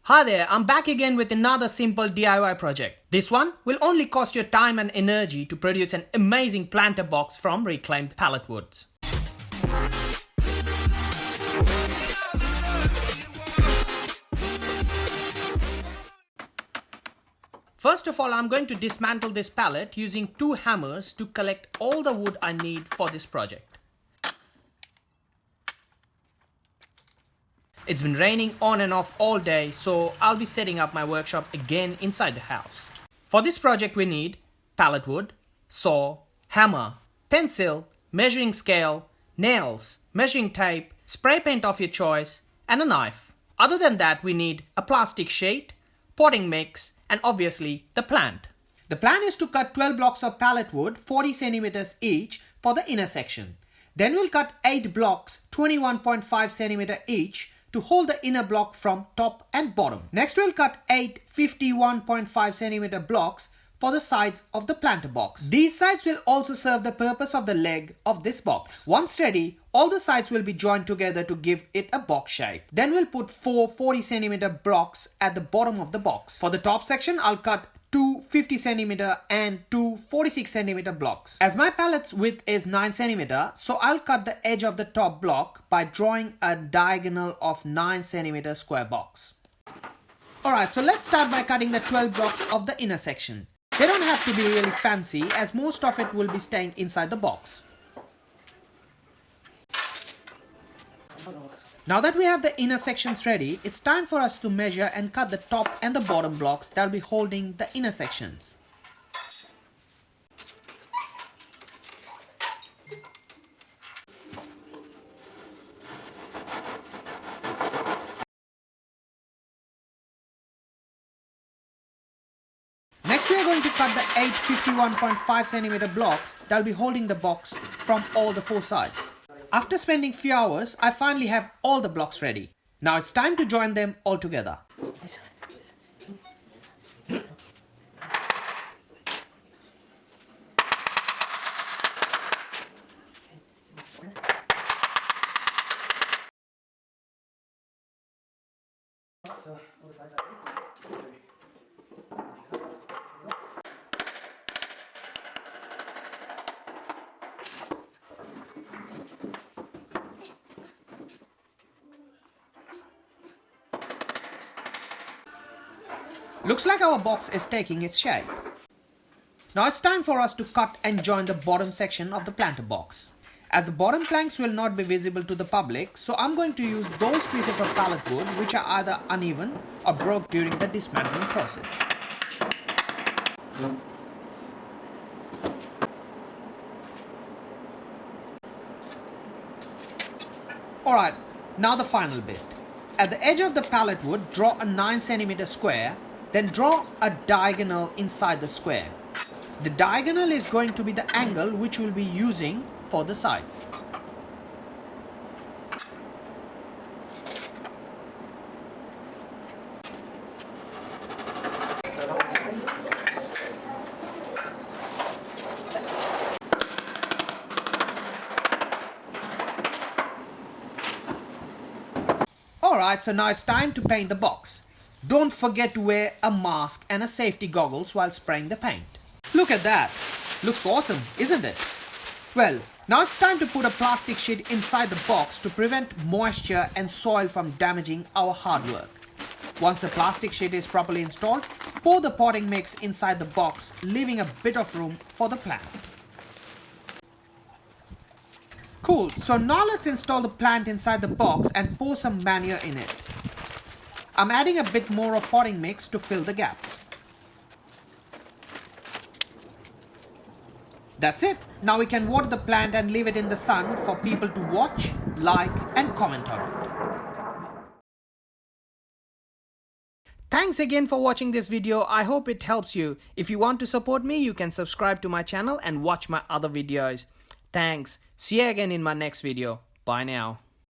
Hi there, I'm back again with another simple DIY project. This one will only cost you time and energy to produce an amazing planter box from reclaimed pallet woods. First of all, I'm going to dismantle this pallet using 2 hammers to collect all the wood I need for this project. It's been raining on and off all day, so I'll be setting up my workshop again inside the house. For this project we need pallet wood, saw, hammer, pencil, measuring scale, nails, measuring tape, spray paint of your choice, and a knife. Other than that, we need a plastic sheet, potting mix, and obviously the plant. The plan is to cut 12 blocks of pallet wood 40 centimeters each for the inner section. Then we'll cut 8 blocks 21.5 centimeter each to hold the inner block from top and bottom. Next we'll cut 8 51.5 centimeter blocks for the sides of the planter box. These sides will also serve the purpose of the leg of this box. Once ready, all the sides will be joined together to give it a box shape. Then we'll put 4 40 centimeter blocks at the bottom of the box. For the top section, I'll cut 2 50 centimeter and 2 46 centimeter blocks. As my pallet's width is 9 centimeter, so I'll cut the edge of the top block by drawing a diagonal of 9 centimeter square box. Alright, so let's start by cutting the 12 blocks of the inner section. They don't have to be really fancy, as most of it will be staying inside the box. Now that we have the inner sections ready, it's time for us to measure and cut the top and the bottom blocks that will be holding the inner sections. Next we are going to cut the 8 51.5 centimeter blocks that will be holding the box from all the 4 sides. After spending few hours, I finally have all the blocks ready. Now it's time to join them all together. Looks like our box is taking its shape. Now it's time for us to cut and join the bottom section of the planter box. As the bottom planks will not be visible to the public, so I'm going to use those pieces of pallet wood which are either uneven or broke during the dismantling process. Alright, now the final bit. At the edge of the pallet wood, draw a 9 centimeter square. Then draw a diagonal inside the square. The diagonal is going to be the angle which we'll be using for the sides. Alright, so now it's time to paint the box. Don't forget to wear a mask and a safety goggles while spraying the paint. Look at that! Looks awesome, isn't it? Well, now it's time to put a plastic sheet inside the box to prevent moisture and soil from damaging our hard work. Once the plastic sheet is properly installed, pour the potting mix inside the box, leaving a bit of room for the plant. Cool, so now let's install the plant inside the box and pour some manure in it. I'm adding a bit more of potting mix to fill the gaps. That's it. Now we can water the plant and leave it in the sun for people to watch, like, and comment on it. Thanks again for watching this video. I hope it helps you. If you want to support me, you can subscribe to my channel and watch my other videos. Thanks. See you again in my next video. Bye now.